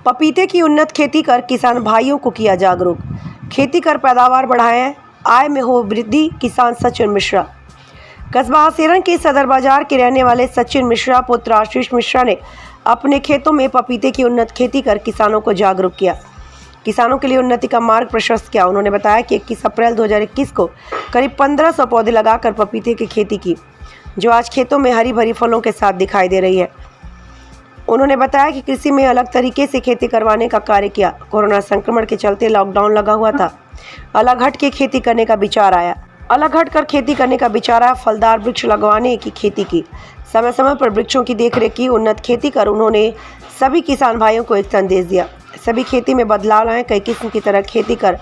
पपीते की उन्नत खेती कर किसान भाइयों को किया जागरूक। खेती कर पैदावार बढ़ाएं, आय में हो वृद्धि। किसान सचिन मिश्रा। कस्बा हसीरन के सदर बाजार के रहने वाले सचिन मिश्रा पुत्र आशीष मिश्रा ने अपने खेतों में पपीते की उन्नत खेती कर किसानों को जागरूक किया, किसानों के लिए उन्नति का मार्ग प्रशस्त किया। उन्होंने बताया कि 21 अप्रैल 2021 को करीब 1500 पौधे लगाकर पपीते की खेती की, जो आज खेतों में हरी भरी फलों के साथ दिखाई दे रही है। उन्होंने बताया कि कृषि में अलग तरीके से खेती करवाने का कार्य किया। कोरोना संक्रमण के चलते लॉकडाउन लगा हुआ था, अलग हट के खेती करने का विचार आया। फलदार वृक्ष लगवाने की खेती की, समय समय पर वृक्षों की देखरेख की, उन्नत खेती कर उन्होंने सभी किसान भाइयों को एक संदेश दिया। सभी खेती में बदलाव लाएं, कई किस्म की तरह खेती कर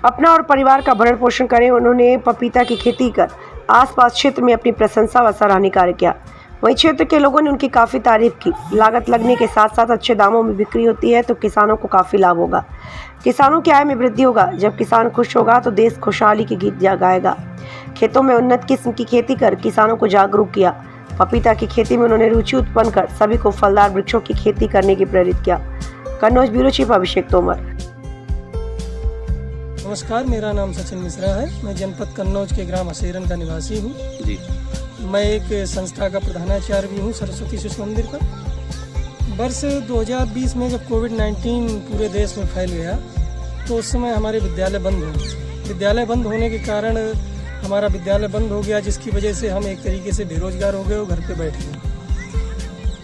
अपना और परिवार का भरण पोषण करें। उन्होंने पपीता की खेती कर आसपास क्षेत्र में अपनी प्रशंसा व सराहनीय कार्य किया। वहीं क्षेत्र के लोगों ने उनकी काफ़ी तारीफ की। लागत लगने के साथ साथ अच्छे दामों में बिक्री होती है तो किसानों को काफ़ी लाभ होगा, किसानों की आय में वृद्धि होगा। जब किसान खुश होगा तो देश खुशहाली के गीत गाएगा। खेतों में उन्नत किस्म की खेती कर किसानों को जागरूक किया। पपीता की खेती में उन्होंने रुचि उत्पन्न कर सभी को फलदार वृक्षों की खेती करने की प्रेरित किया। कन्नौज ब्यूरो चीफ अभिषेक तोमर। नमस्कार, मेरा नाम सचिन मिश्रा है। मैं जनपद कन्नौज के ग्राम हसीरन का निवासी हूँ जी। मैं एक संस्था का प्रधानाचार्य भी हूँ सरस्वती शिशु मंदिर का। वर्ष 2020 में जब कोविड-19 पूरे देश में फैल गया तो उस समय हमारे विद्यालय बंद हो गए। विद्यालय बंद होने के कारण हमारा विद्यालय बंद हो गया, जिसकी वजह से हम एक तरीके से बेरोजगार हो गए और घर पे बैठ गए।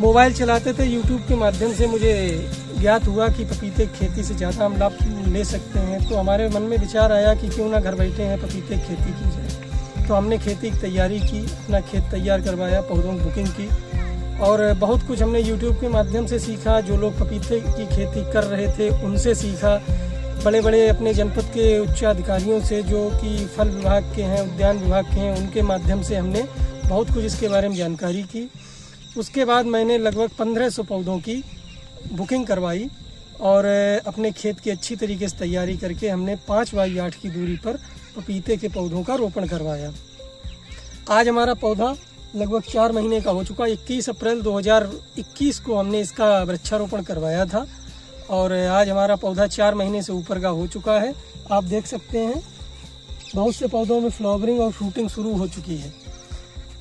मोबाइल चलाते थे, यूट्यूब के माध्यम से मुझे ज्ञात हुआ कि पपीते की खेती से ज़्यादा हम लाभ ले सकते हैं। तो हमारे मन में विचार आया कि क्यों ना घर बैठे हैं पपीते की खेती की जाए। तो हमने खेती की तैयारी की, अपना खेत तैयार करवाया, पौधों की बुकिंग की और बहुत कुछ हमने यूट्यूब के माध्यम से सीखा। जो लोग पपीते की खेती कर रहे थे उनसे सीखा, बड़े बड़े अपने जनपद के उच्चाधिकारियों से जो कि फल विभाग के हैं, उद्यान विभाग के हैं, उनके माध्यम से हमने बहुत कुछ इसके बारे में जानकारी की। उसके बाद मैंने लगभग 1500 पौधों की बुकिंग करवाई और अपने खेत की अच्छी तरीके से तैयारी करके हमने 5 बाई 8 की दूरी पर पपीते के पौधों का रोपण करवाया। आज हमारा पौधा लगभग 4 महीने का हो चुका। 21 अप्रैल 2021 को हमने इसका वृक्षारोपण करवाया था और आज हमारा पौधा 4 महीने से ऊपर का हो चुका है। आप देख सकते हैं बहुत से पौधों में फ्लावरिंग और फ्रूटिंग शुरू हो चुकी है।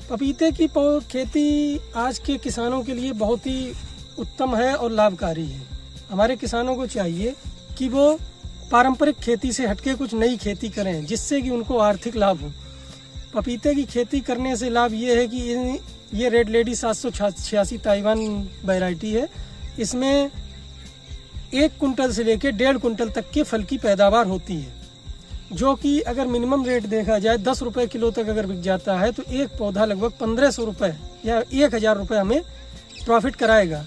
पपीते की खेती आज के किसानों के लिए बहुत ही उत्तम है और लाभकारी है। हमारे किसानों को चाहिए कि वो पारंपरिक खेती से हटके कुछ नई खेती करें, जिससे कि उनको आर्थिक लाभ हो। पपीते की खेती करने से लाभ ये है कि ये रेड लेडी 786 ताइवान वैरायटी है। इसमें 1 कुंटल से लेकर 1.5 कुंटल तक के फल की पैदावार होती है, जो कि अगर मिनिमम रेट देखा जाए 10 रुपये किलो तक अगर बिक जाता है तो एक पौधा लगभग 1500 रुपये या 1000 रुपये हमें प्रॉफिट कराएगा।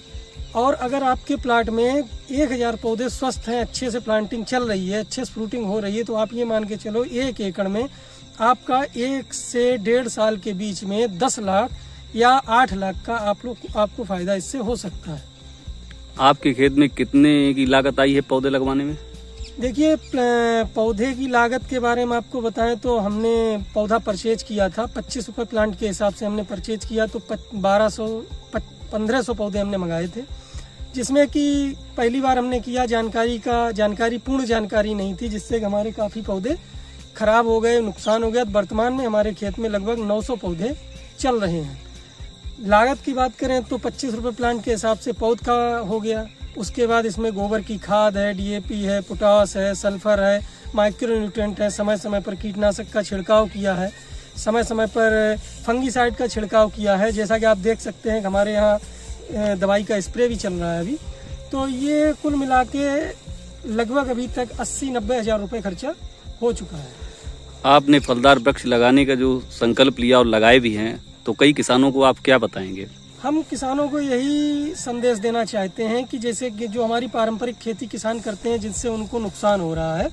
और अगर आपके प्लाट में 1000 पौधे स्वस्थ हैं, अच्छे से प्लांटिंग चल रही है, अच्छे से फ्रूटिंग हो रही है, तो आप ये मान के चलो 1 एकड़ में आपका 1 से 1.5 साल के बीच में 10 लाख या 8 लाख का आपको फ़ायदा इससे हो सकता है। आपके खेत में कितने की लागत आई है पौधे लगवाने में? देखिए, पौधे की लागत के बारे में आपको बताएं तो हमने पौधा परचेज किया था 25 रुपये प्लांट के हिसाब से हमने परचेज किया। तो 1500 पौधे हमने मंगाए थे, जिसमें कि पहली बार हमने किया पूर्ण जानकारी नहीं थी, जिससे कि हमारे काफ़ी पौधे खराब हो गए, नुकसान हो गया। वर्तमान में हमारे खेत में लगभग 900 पौधे चल रहे हैं। लागत की बात करें तो 25 रुपये प्लांट के हिसाब से पौध का हो गया। उसके बाद इसमें गोबर की खाद है, DAP है, पोटास है, सल्फर है, माइक्रोन्यूट्रिएंट है, समय समय पर कीटनाशक का छिड़काव किया है, समय समय पर फंगीसाइड का छिड़काव किया है। जैसा कि आप देख सकते हैं कि हमारे यहाँ दवाई का स्प्रे भी चल रहा है अभी। तो ये कुल मिला के लगभग अभी तक 80-90 हज़ार रुपये खर्चा हो चुका है। आपने फलदार वृक्ष लगाने का जो संकल्प लिया और लगाए भी हैं, तो कई किसानों को आप क्या बताएंगे? हम किसानों को यही संदेश देना चाहते हैं कि जैसे कि जो हमारी पारंपरिक खेती किसान करते हैं, जिससे उनको नुकसान हो रहा है,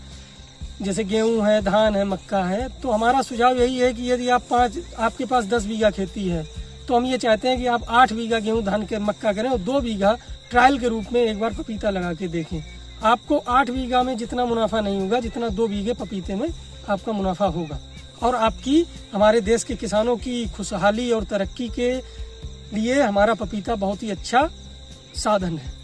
जैसे गेहूं है, धान है, मक्का है, तो हमारा सुझाव यही है कि यदि आपके पास 10 बीघा खेती है तो हम ये चाहते हैं कि आप 8 बीघा गेहूं, धान के मक्का करें और 2 बीघा ट्रायल के रूप में एक बार पपीता लगा के देखें। आपको 8 बीघा में जितना मुनाफा नहीं होगा जितना 2 बीघे पपीते में आपका मुनाफा होगा। और आपकी हमारे देश के किसानों की खुशहाली और तरक्की के लिए हमारा पपीता बहुत ही अच्छा साधन है।